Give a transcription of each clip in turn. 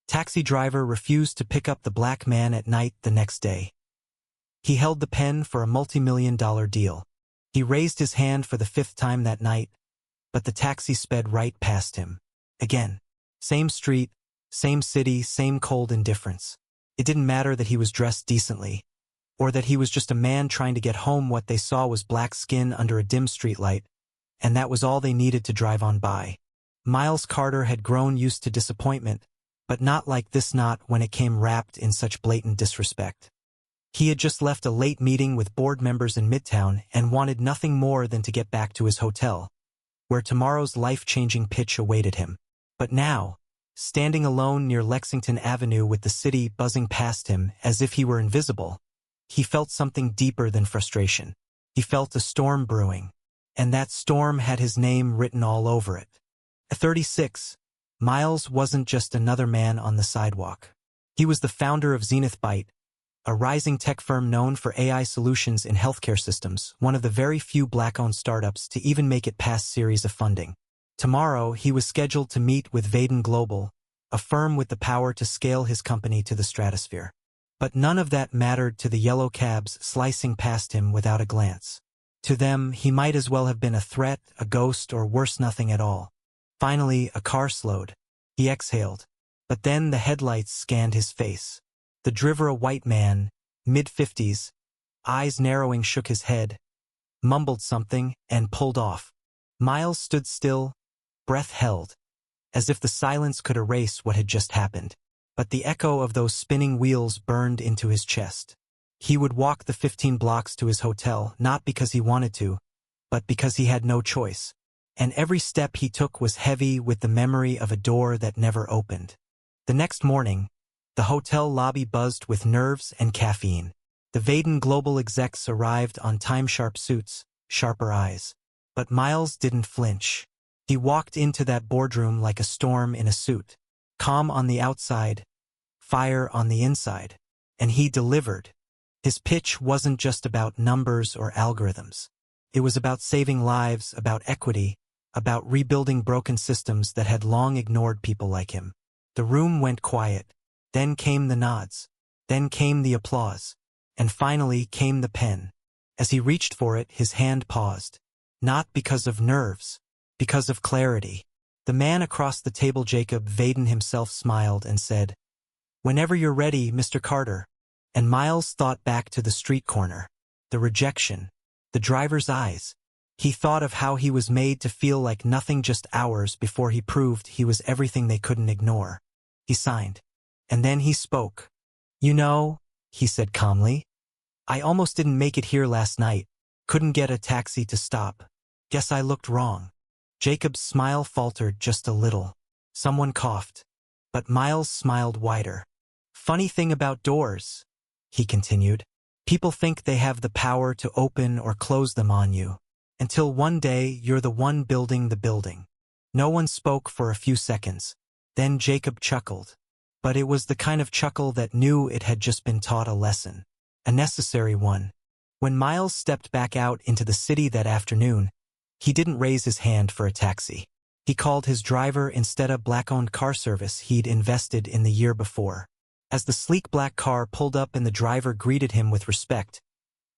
Taxi driver refused to pick up the black man at night the next day. He held the pen for a multi-million-dollar deal. He raised his hand for the 5th time that night, but the taxi sped right past him. Again. Same street, same city, same cold indifference. It didn't matter that he was dressed decently, or that he was just a man trying to get home. What they saw was black skin under a dim streetlight, and that was all they needed to drive on by. Miles Carter had grown used to disappointment, but not like this, not when it came wrapped in such blatant disrespect. He had just left a late meeting with board members in Midtown and wanted nothing more than to get back to his hotel, where tomorrow's life-changing pitch awaited him. But now, standing alone near Lexington Avenue with the city buzzing past him as if he were invisible, he felt something deeper than frustration. He felt a storm brewing, and that storm had his name written all over it. At 36, Miles wasn't just another man on the sidewalk. He was the founder of Zenith Byte, a rising tech firm known for AI solutions in healthcare systems, one of the very few black-owned startups to even make it past series of funding. Tomorrow, he was scheduled to meet with Vaden Global, a firm with the power to scale his company to the stratosphere. But none of that mattered to the yellow cabs slicing past him without a glance. To them, he might as well have been a threat, a ghost, or worse, nothing at all. Finally, a car slowed. He exhaled. But then the headlights scanned his face. The driver, a white man, mid-50s, eyes narrowing, shook his head, mumbled something, and pulled off. Miles stood still, breath held, as if the silence could erase what had just happened. But the echo of those spinning wheels burned into his chest. He would walk the 15 blocks to his hotel, not because he wanted to, but because he had no choice. And every step he took was heavy with the memory of a door that never opened. The next morning, the hotel lobby buzzed with nerves and caffeine. The Vaden Global execs arrived on time, sharp suits, sharper eyes. But Miles didn't flinch. He walked into that boardroom like a storm in a suit, calm on the outside, fire on the inside. And he delivered. His pitch wasn't just about numbers or algorithms. It was about saving lives, about equity, about rebuilding broken systems that had long ignored people like him. The room went quiet. Then came the nods. Then came the applause. And finally came the pen. As he reached for it, his hand paused. Not because of nerves, because of clarity. The man across the table, Jacob Vaden himself, smiled and said, "Whenever you're ready, Mr. Carter." And Miles thought back to the street corner. The rejection. The driver's eyes. He thought of how he was made to feel like nothing just hours before he proved he was everything they couldn't ignore. He signed. And then he spoke. "You know," he said calmly, "I almost didn't make it here last night. Couldn't get a taxi to stop. Guess I looked wrong." Jacob's smile faltered just a little. Someone coughed. But Miles smiled wider. "Funny thing about doors," he continued. "People think they have the power to open or close them on you. Until one day you're the one building the building." No one spoke for a few seconds. Then Jacob chuckled. But it was the kind of chuckle that knew it had just been taught a lesson. A necessary one. When Miles stepped back out into the city that afternoon, he didn't raise his hand for a taxi. He called his driver instead of black-owned car service he'd invested in the year before. As the sleek black car pulled up and the driver greeted him with respect,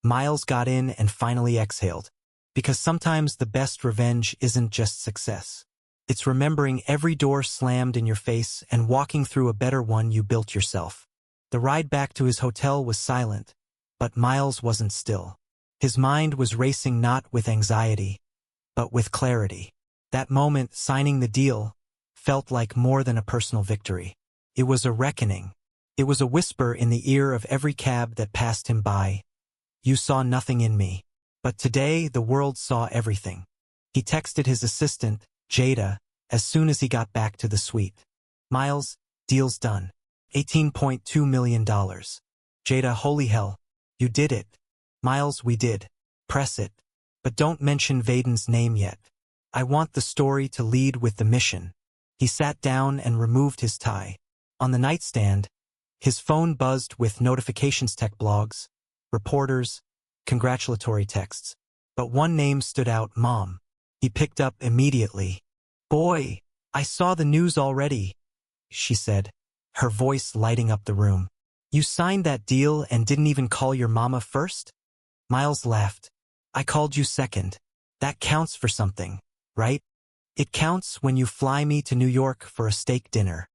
Miles got in and finally exhaled. Because sometimes the best revenge isn't just success. It's remembering every door slammed in your face and walking through a better one you built yourself. The ride back to his hotel was silent, but Miles wasn't still. His mind was racing, not with anxiety, but with clarity. That moment, signing the deal, felt like more than a personal victory. It was a reckoning. It was a whisper in the ear of every cab that passed him by. "You saw nothing in me." But today, the world saw everything. He texted his assistant, Jada, as soon as he got back to the suite. "Miles, deal's done. $18.2 million. Jada, holy hell. You did it." "Miles, we did. Press it. But don't mention Vaden's name yet. I want the story to lead with the mission." He sat down and removed his tie. On the nightstand, his phone buzzed with notifications, tech blogs, reporters, congratulatory texts. But one name stood out, Mom. He picked up immediately. "Boy, I saw the news already," she said. her voice lighting up the room. You signed that deal and didn't even call your mama first? Miles laughed. I called you second. That counts for something, right? It counts when you fly me to New York for a steak dinner.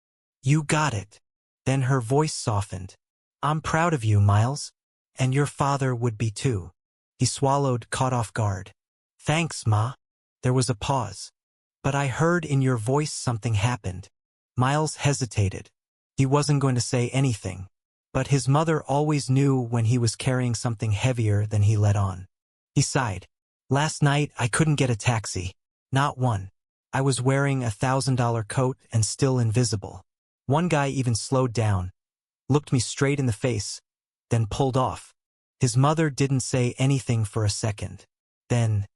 You got it. Then her voice softened. I'm proud of you, Miles. And your father would be too. He swallowed, caught off guard. Thanks, Ma. There was a pause. But I heard in your voice something happened. Miles hesitated. He wasn't going to say anything. But his mother always knew when he was carrying something heavier than he let on. He sighed. Last night I couldn't get a taxi. Not one. I was wearing a $1,000 coat and still invisible. One guy even slowed down, looked me straight in the face, then pulled off. His mother didn't say anything for a second. Then,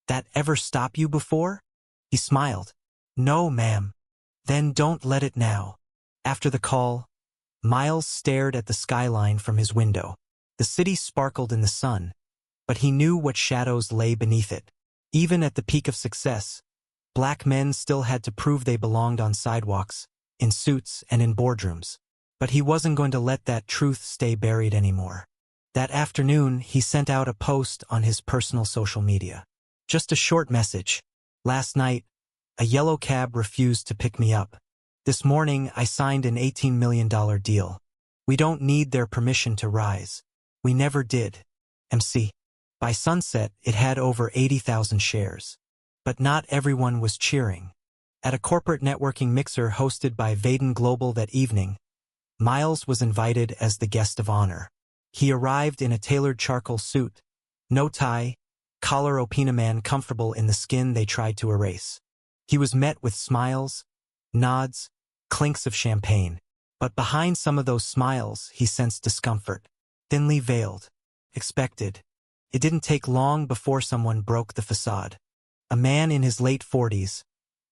that ever stop you before? He smiled. No, ma'am. Then don't let it now. After the call, Miles stared at the skyline from his window. The city sparkled in the sun, but he knew what shadows lay beneath it. Even at the peak of success, black men still had to prove they belonged on sidewalks, in suits and in boardrooms. But he wasn't going to let that truth stay buried anymore. That afternoon, he sent out a post on his personal social media. Just a short message. Last night, a yellow cab refused to pick me up. This morning, I signed an $18 million deal. We don't need their permission to rise. We never did. MC. By sunset, it had over 80,000 shares. But not everyone was cheering. At a corporate networking mixer hosted by Vaden Global that evening, Miles was invited as the guest of honor. He arrived in a tailored charcoal suit, no tie, collar opina man comfortable in the skin they tried to erase. He was met with smiles, nods, clinks of champagne. But behind some of those smiles, he sensed discomfort, thinly veiled, expected. It didn't take long before someone broke the facade. A man in his late 40s,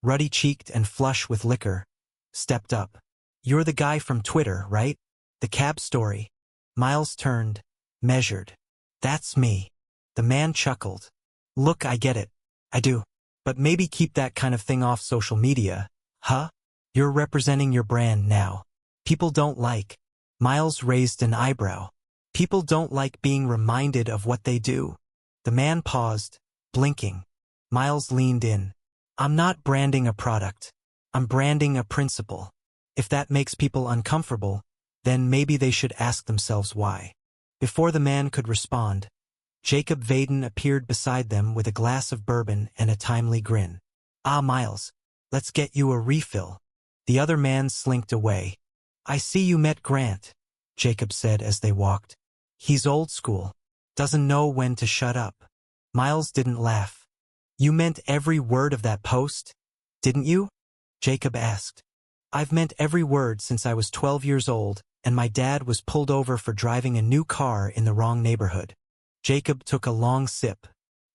ruddy-cheeked and flush with liquor, stepped up. You're the guy from Twitter, right? The cab story. Miles turned, measured. That's me. The man chuckled. Look, I get it. I do. But maybe keep that kind of thing off social media, huh? You're representing your brand now. People don't like. Miles raised an eyebrow. People don't like being reminded of what they do. The man paused, blinking. Miles leaned in. I'm not branding a product. I'm branding a principle. If that makes people uncomfortable, then maybe they should ask themselves why. Before the man could respond, Jacob Vaden appeared beside them with a glass of bourbon and a timely grin. Ah, Miles, let's get you a refill. The other man slinked away. I see you met Grant, Jacob said as they walked. He's old school. Doesn't know when to shut up. Miles didn't laugh. You meant every word of that post, didn't you? Jacob asked. I've meant every word since I was 12 years old, and my dad was pulled over for driving a new car in the wrong neighborhood. Jacob took a long sip.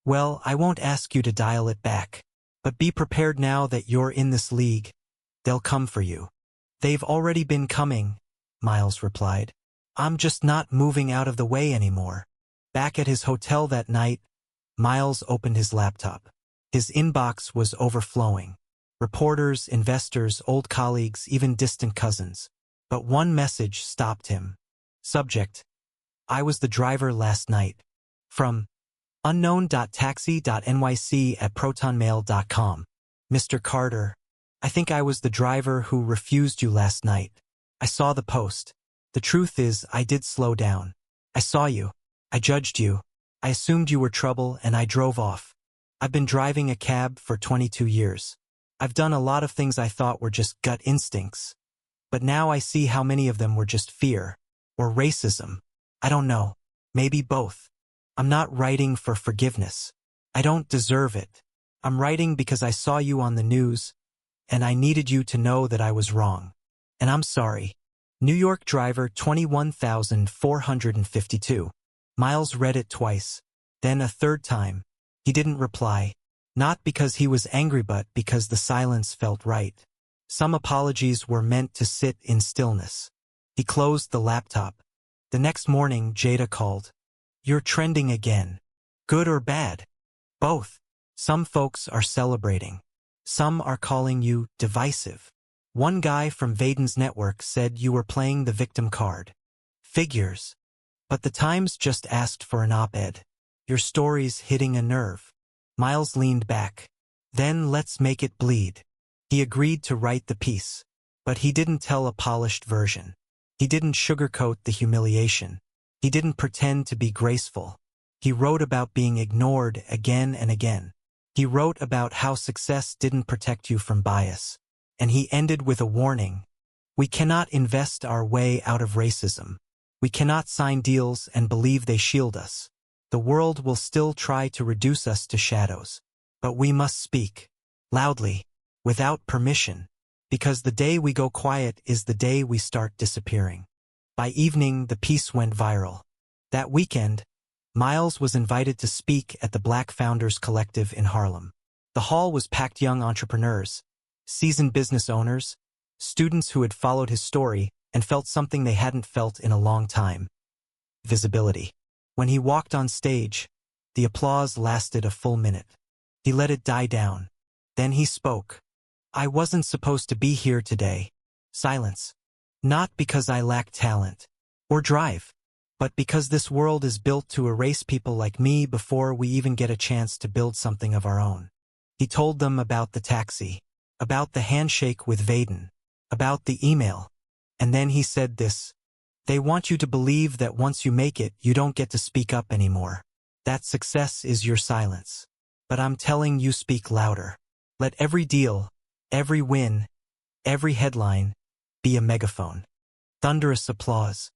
Well, I won't ask you to dial it back. But be prepared now that you're in this league. They'll come for you. They've already been coming, Miles replied. I'm just not moving out of the way anymore. Back at his hotel that night, Miles opened his laptop. His inbox was overflowing. Reporters, investors, old colleagues, even distant cousins. But one message stopped him. Subject: I was the driver last night. From unknown.taxi.nyc@protonmail.com. Mr. Carter, I think I was the driver who refused you last night. I saw the post. The truth is, I did slow down. I saw you. I judged you. I assumed you were trouble and I drove off. I've been driving a cab for 22 years. I've done a lot of things I thought were just gut instincts. But now I see how many of them were just fear. Or racism. I don't know. Maybe both. I'm not writing for forgiveness. I don't deserve it. I'm writing because I saw you on the news, and I needed you to know that I was wrong. And I'm sorry. New York driver 21,452. Miles read it twice, then a third time. He didn't reply. Not because he was angry but because the silence felt right. Some apologies were meant to sit in stillness. He closed the laptop. The next morning, Jada called. You're trending again. Good or bad? Both. Some folks are celebrating. Some are calling you divisive. One guy from Vaden's network said you were playing the victim card. Figures. But the Times just asked for an op-ed. Your story's hitting a nerve. Miles leaned back. Then let's make it bleed. He agreed to write the piece. But he didn't tell a polished version. He didn't sugarcoat the humiliation. He didn't pretend to be graceful. He wrote about being ignored again and again. He wrote about how success didn't protect you from bias. And he ended with a warning. We cannot invest our way out of racism. We cannot sign deals and believe they shield us. The world will still try to reduce us to shadows. But we must speak. Loudly. Without permission. Because the day we go quiet is the day we start disappearing. By evening, the piece went viral. That weekend, Miles was invited to speak at the Black Founders Collective in Harlem. The hall was packed young entrepreneurs, seasoned business owners, students who had followed his story and felt something they hadn't felt in a long time. Visibility. When he walked on stage, the applause lasted a full minute. He let it die down. Then he spoke. I wasn't supposed to be here today. Silence. Not because I lack talent or drive, but because this world is built to erase people like me before we even get a chance to build something of our own. He told them about the taxi, about the handshake with Vaden, about the email. And then he said this. They want you to believe that once you make it, you don't get to speak up anymore. That success is your silence. But I'm telling you, speak louder. Let every deal, every win, every headline be a megaphone. Thunderous applause.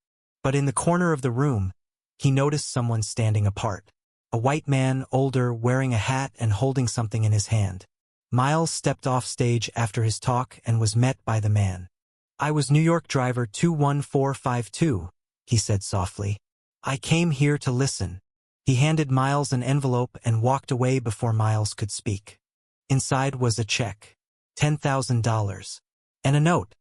But in the corner of the room, he noticed someone standing apart. A white man, older, wearing a hat and holding something in his hand. Miles stepped off stage after his talk and was met by the man. I was New York driver 21452, he said softly. I came here to listen. He handed Miles an envelope and walked away before Miles could speak. Inside was a check. $10,000. And a note.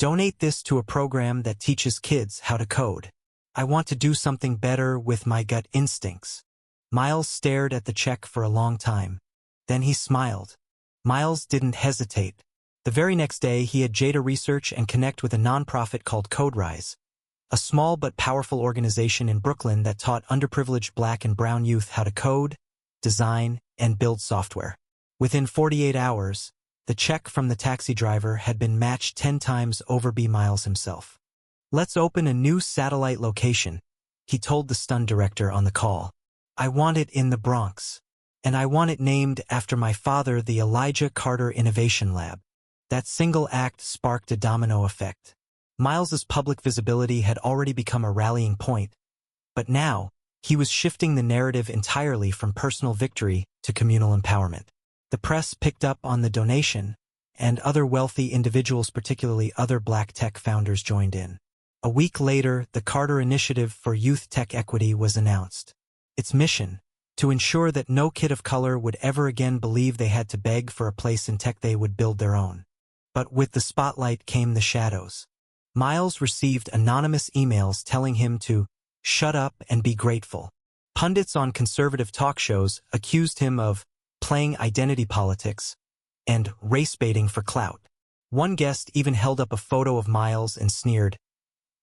Donate this to a program that teaches kids how to code. I want to do something better with my gut instincts. Miles stared at the check for a long time. Then he smiled. Miles didn't hesitate. The very next day, he had Jada research and connect with a nonprofit called CodeRise, a small but powerful organization in Brooklyn that taught underprivileged Black and brown youth how to code, design, and build software. Within 48 hours, the check from the taxi driver had been matched 10 times over by Miles himself. Let's open a new satellite location, he told the stunned director on the call. I want it in the Bronx. And I want it named after my father, the Elijah Carter Innovation Lab. That single act sparked a domino effect. Miles's public visibility had already become a rallying point. But now, he was shifting the narrative entirely from personal victory to communal empowerment. The press picked up on the donation, and other wealthy individuals, particularly other Black tech founders, joined in. A week later, the Carter Initiative for Youth Tech Equity was announced. Its mission, to ensure that no kid of color would ever again believe they had to beg for a place in tech, they would build their own. But with the spotlight came the shadows. Miles received anonymous emails telling him to shut up and be grateful. Pundits on conservative talk shows accused him of playing identity politics and race-baiting for clout. One guest even held up a photo of Miles and sneered,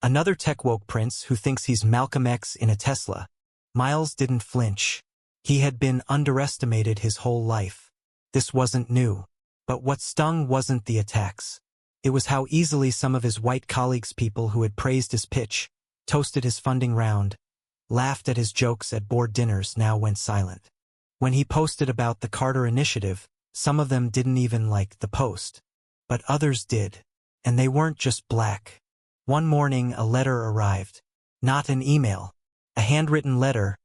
"Another tech-woke prince who thinks he's Malcolm X in a Tesla." Miles didn't flinch. He had been underestimated his whole life. This wasn't new. But what stung wasn't the attacks. It was how easily some of his white colleagues, people who had praised his pitch, toasted his funding round, laughed at his jokes at board dinners, now went silent. When he posted about the Carter Initiative, some of them didn't even like the post. But others did. And they weren't just Black. One morning, a letter arrived. Not an email. A handwritten letter,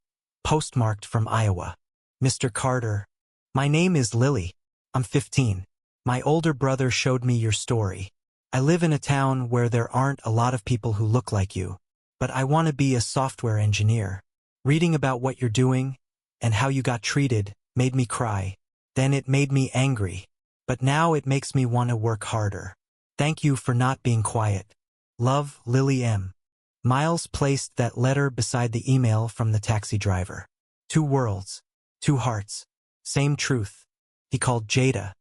postmarked from Iowa. Mr. Carter, my name is Lily. I'm 15. My older brother showed me your story. I live in a town where there aren't a lot of people who look like you, but I want to be a software engineer. Reading about what you're doing and how you got treated made me cry. Then it made me angry. But now it makes me want to work harder. Thank you for not being quiet. Love, Lily M. Miles placed that letter beside the email from the taxi driver. 2 worlds, 2 hearts, same truth. He called Jada.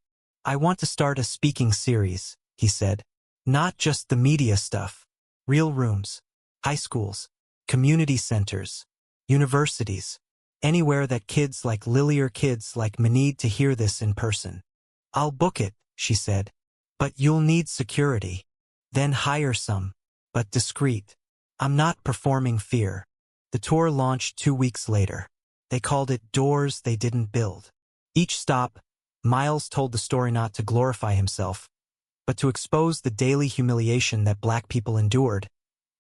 I want to start a speaking series, he said. Not just the media stuff. Real rooms, high schools, community centers, universities, anywhere that kids like Lily or kids like me need to hear this in person. I'll book it, she said. But you'll need security. Then hire some, but discreet. I'm not performing fear. The tour launched 2 weeks later. They called it Doors They Didn't Build. Each stop, Miles told the story not to glorify himself, but to expose the daily humiliation that Black people endured,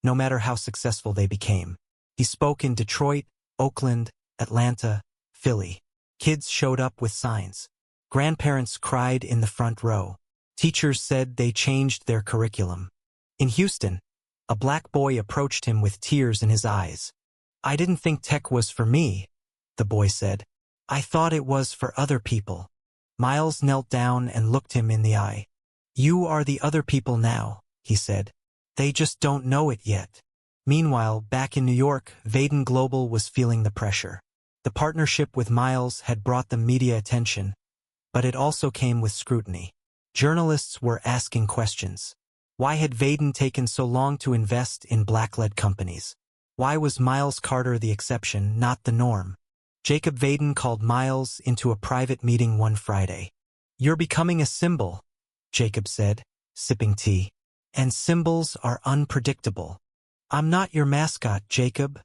no matter how successful they became. He spoke in Detroit, Oakland, Atlanta, Philly. Kids showed up with signs. Grandparents cried in the front row. Teachers said they changed their curriculum. In Houston, a Black boy approached him with tears in his eyes. "I didn't think tech was for me," the boy said. "I thought it was for other people." Miles knelt down and looked him in the eye. "You are the other people now," he said. "They just don't know it yet." Meanwhile, back in New York, Vaden Global was feeling the pressure. The partnership with Miles had brought them media attention, but it also came with scrutiny. Journalists were asking questions. Why had Vaden taken so long to invest in Black-led companies? Why was Miles Carter the exception, not the norm? Jacob Vaden called Miles into a private meeting one Friday. "You're becoming a symbol," Jacob said, sipping tea. "And symbols are unpredictable." "I'm not your mascot, Jacob,"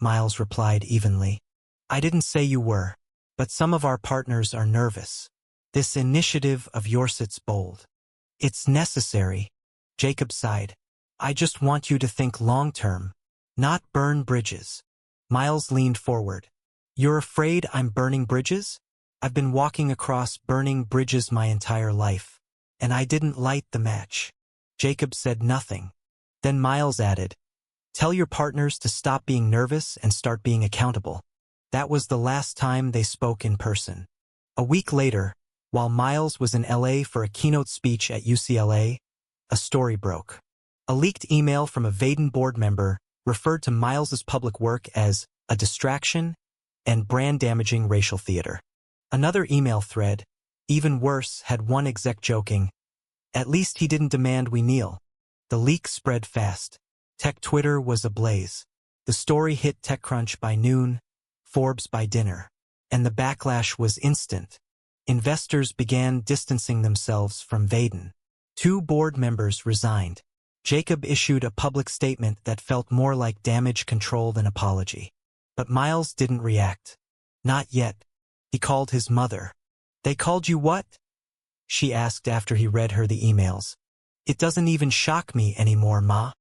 Miles replied evenly. "I didn't say you were, but some of our partners are nervous. This initiative of yours, it's bold. It's necessary." Jacob sighed. "I just want you to think long-term, not burn bridges." Miles leaned forward. "You're afraid I'm burning bridges? I've been walking across burning bridges my entire life, and I didn't light the match." Jacob said nothing. Then Miles added, "Tell your partners to stop being nervous and start being accountable." That was the last time they spoke in person. A week later, while Miles was in LA for a keynote speech at UCLA, a story broke. A leaked email from a Vaden board member referred to Miles's public work as a distraction and brand-damaging racial theater. Another email thread, even worse, had one exec joking, "At least he didn't demand we kneel." The leak spread fast. Tech Twitter was ablaze. The story hit TechCrunch by noon, Forbes by dinner, and the backlash was instant. Investors began distancing themselves from Vaden. 2 board members resigned. Jacob issued a public statement that felt more like damage control than apology. But Miles didn't react. Not yet. He called his mother. "They called you what?" she asked after he read her the emails. "It doesn't even shock me anymore, Ma.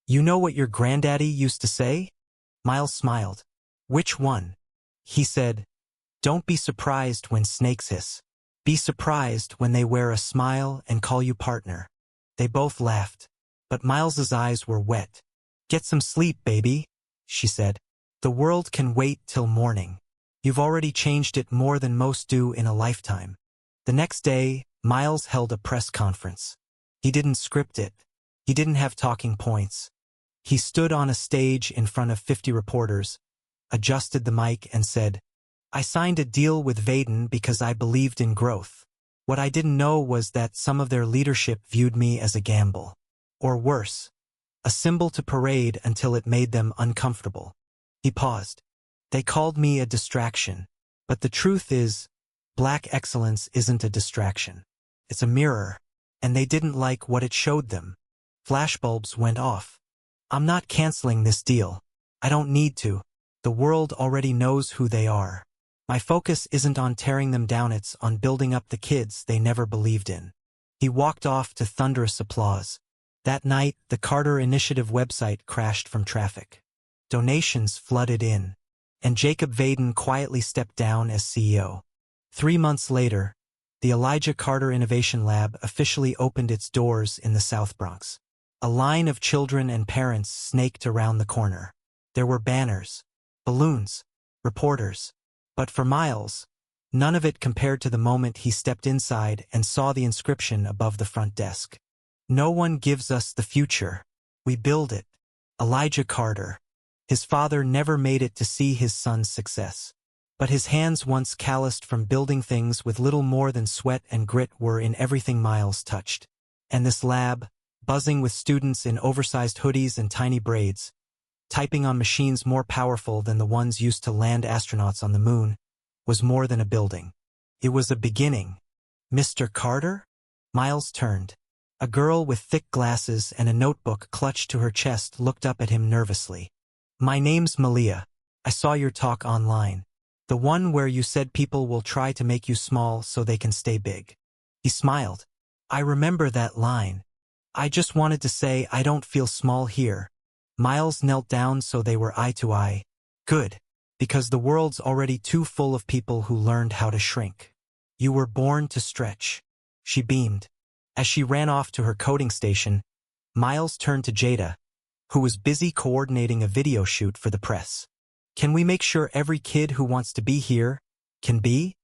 You know what your granddaddy used to say?" Miles smiled. "Which one?" He said, "Don't be surprised when snakes hiss. Be surprised when they wear a smile and call you partner." They both laughed, but Miles's eyes were wet. "Get some sleep, baby," she said. "The world can wait till morning. You've already changed it more than most do in a lifetime." The next day, Miles held a press conference. He didn't script it. He didn't have talking points. He stood on a stage in front of 50 reporters, adjusted the mic and said, "I signed a deal with Vaden because I believed in growth. What I didn't know was that some of their leadership viewed me as a gamble. Or worse, a symbol to parade until it made them uncomfortable." He paused. "They called me a distraction. But the truth is, Black excellence isn't a distraction. It's a mirror, and they didn't like what it showed them." Flashbulbs went off. "I'm not canceling this deal. I don't need to. The world already knows who they are. My focus isn't on tearing them down, it's on building up the kids they never believed in." He walked off to thunderous applause. That night, the Carter Initiative website crashed from traffic. Donations flooded in, and Jacob Vaden quietly stepped down as CEO. 3 months later, the Elijah Carter Innovation Lab officially opened its doors in the South Bronx. A line of children and parents snaked around the corner. There were banners, balloons, reporters. But for Miles, none of it compared to the moment he stepped inside and saw the inscription above the front desk. "No one gives us the future. We build it." Elijah Carter. His father never made it to see his son's success. But his hands, once calloused from building things with little more than sweat and grit, were in everything Miles touched. And this lab, buzzing with students in oversized hoodies and tiny braids, typing on machines more powerful than the ones used to land astronauts on the moon, was more than a building. It was a beginning. "Mr. Carter?" Miles turned. A girl with thick glasses and a notebook clutched to her chest looked up at him nervously. "My name's Malia. I saw your talk online. The one where you said people will try to make you small so they can stay big." He smiled. "I remember that line. I just wanted to say I don't feel small here." Miles knelt down so they were eye to eye. "Good. Because the world's already too full of people who learned how to shrink. You were born to stretch." She beamed. As she ran off to her coding station, Miles turned to Jada, who was busy coordinating a video shoot for the press. "Can we make sure every kid who wants to be here can be?"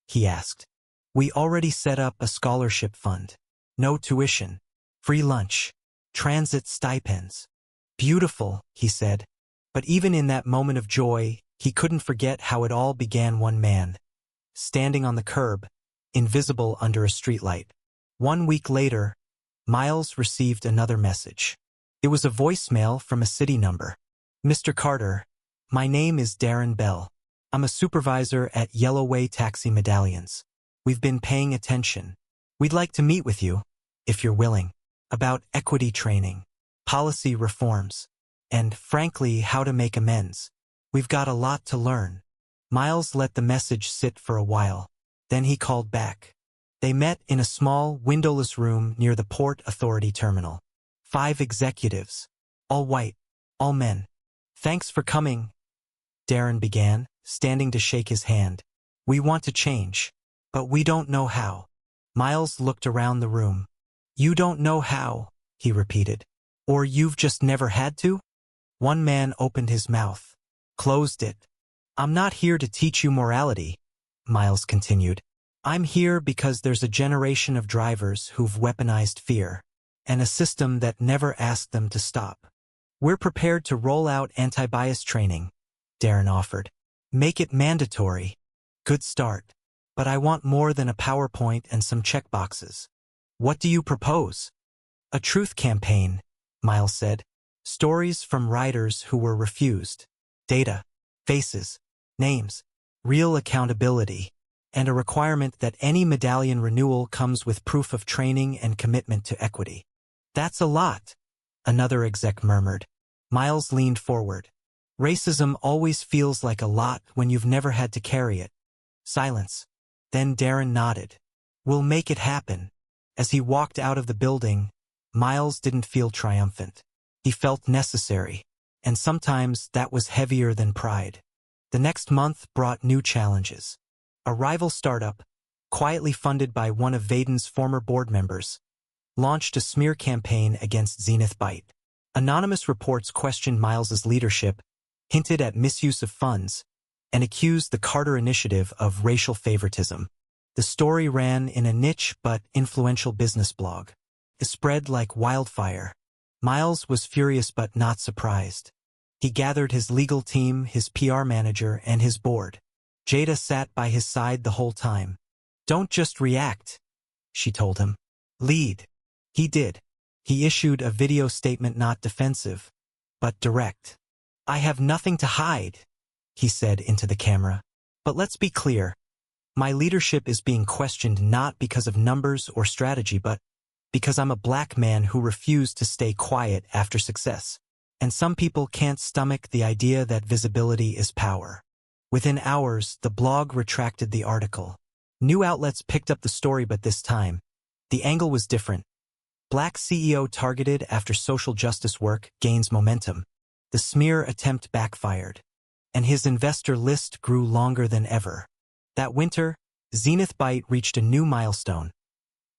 he asked. "We already set up a scholarship fund. No tuition, free lunch, transit stipends." "Beautiful," he said. But even in that moment of joy, he couldn't forget how it all began one man, standing on the curb, invisible under a streetlight. 1 week later, Miles received another message. It was a voicemail from a city number. "Mr. Carter, my name is Darren Bell. I'm a supervisor at Yellowway Taxi Medallions. We've been paying attention. We'd like to meet with you, if you're willing, about equity training, policy reforms, and, frankly, how to make amends. We've got a lot to learn." Miles let the message sit for a while. Then he called back. They met in a small, windowless room near the Port Authority terminal. 5 executives, all white, all men. "Thanks for coming," Darren began, standing to shake his hand. "We want to change, but we don't know how." Miles looked around the room. "You don't know how," he repeated. "Or you've just never had to?" One man opened his mouth, closed it. "I'm not here to teach you morality," Miles continued. "I'm here because there's a generation of drivers who've weaponized fear, and a system that never asked them to stop. We're prepared to roll out anti-bias training," Darren offered. "Make it mandatory." "Good start. But I want more than a PowerPoint and some checkboxes." "What do you propose?" "A truth campaign," Miles said. "Stories from riders who were refused. Data, faces, names, real accountability, and a requirement that any medallion renewal comes with proof of training and commitment to equity." "That's a lot," another exec murmured. Miles leaned forward. "Racism always feels like a lot when you've never had to carry it." Silence. Then Darren nodded. "We'll make it happen." As he walked out of the building, Miles didn't feel triumphant. He felt necessary, and sometimes that was heavier than pride. The next month brought new challenges. A rival startup, quietly funded by one of Vaden's former board members, launched a smear campaign against Zenith Byte. Anonymous reports questioned Miles's leadership, hinted at misuse of funds, and accused the Carter Initiative of racial favoritism. The story ran in a niche but influential business blog. It spread like wildfire. Miles was furious but not surprised. He gathered his legal team, his PR manager, and his board. Jada sat by his side the whole time. "Don't just react," she told him. "Lead." He did. He issued a video statement not defensive, but direct. "I have nothing to hide," he said into the camera. "But let's be clear. My leadership is being questioned not because of numbers or strategy, but because I'm a black man who refused to stay quiet after success. And some people can't stomach the idea that visibility is power." Within hours, the blog retracted the article. New outlets picked up the story, but this time, the angle was different. Black CEO targeted after social justice work gains momentum. The smear attempt backfired, and his investor list grew longer than ever. That winter, Zenith Byte reached a new milestone: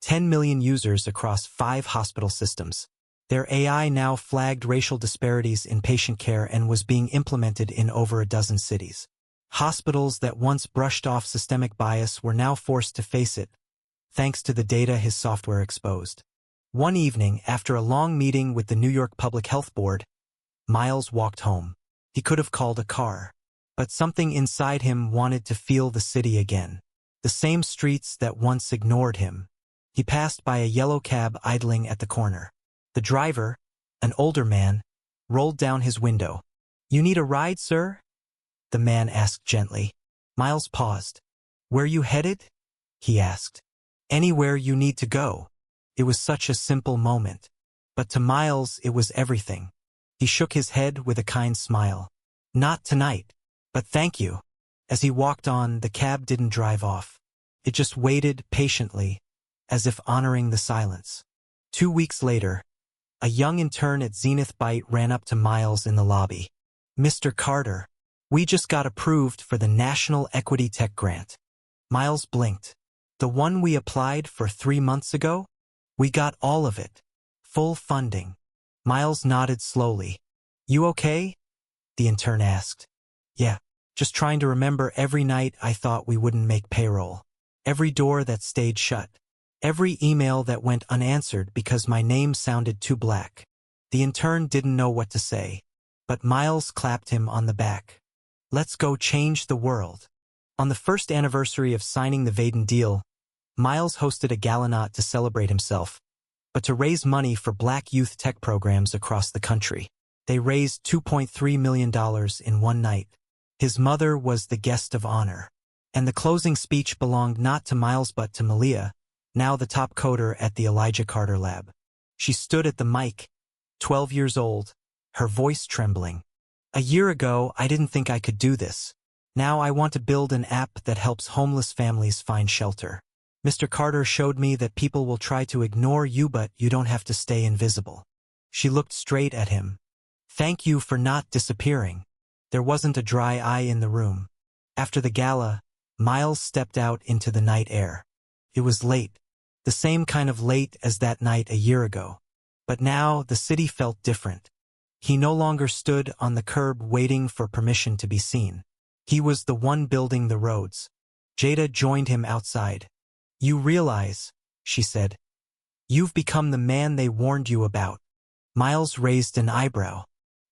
10 million users across 5 hospital systems. Their AI now flagged racial disparities in patient care and was being implemented in over a dozen cities. Hospitals that once brushed off systemic bias were now forced to face it, thanks to the data his software exposed. One evening, after a long meeting with the New York Public Health Board, Miles walked home. He could have called a car, but something inside him wanted to feel the city again. The same streets that once ignored him. He passed by a yellow cab idling at the corner. The driver, an older man, rolled down his window. "You need a ride, sir?" the man asked gently. Miles paused. "Where you headed?" he asked. "Anywhere you need to go." It was such a simple moment. But to Miles it was everything. He shook his head with a kind smile. "Not tonight. But thank you." As he walked on, the cab didn't drive off. It just waited patiently, as if honoring the silence. 2 weeks later, a young intern at Zenith Byte ran up to Miles in the lobby. "Mr. Carter, we just got approved for the National Equity Tech Grant." Miles blinked. "The one we applied for 3 months ago? We got all of it. Full funding." Miles nodded slowly. "You okay?" the intern asked. "Yeah, just trying to remember every night I thought we wouldn't make payroll. Every door that stayed shut. Every email that went unanswered because my name sounded too black." The intern didn't know what to say, but Miles clapped him on the back. "Let's go change the world." On the first anniversary of signing the Vaden deal, Miles hosted a gallinat to celebrate himself, but to raise money for Black youth tech programs across the country. They raised $2.3 million in one night. His mother was the guest of honor, and the closing speech belonged not to Miles but to Malia, now the top coder at the Elijah Carter Lab. She stood at the mic, 12 years old, her voice trembling. "A year ago, I didn't think I could do this. Now I want to build an app that helps homeless families find shelter. Mr. Carter showed me that people will try to ignore you, but you don't have to stay invisible." She looked straight at him. "Thank you for not disappearing." There wasn't a dry eye in the room. After the gala, Miles stepped out into the night air. It was late, the same kind of late as that night a year ago. But now the city felt different. He no longer stood on the curb waiting for permission to be seen. He was the one building the roads. Jada joined him outside. "You realize," she said, "you've become the man they warned you about." Miles raised an eyebrow.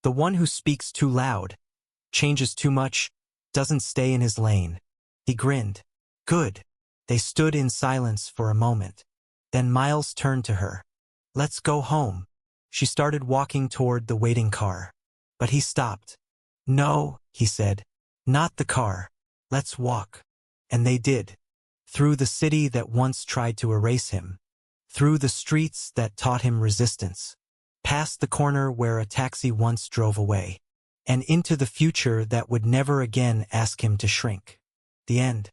"The one who speaks too loud, changes too much, doesn't stay in his lane." He grinned. "Good." They stood in silence for a moment. Then Miles turned to her. "Let's go home." She started walking toward the waiting car. But he stopped. "No," he said. "Not the car. Let's walk." And they did. Through the city that once tried to erase him. Through the streets that taught him resistance. Past the corner where a taxi once drove away. And into the future that would never again ask him to shrink. The end.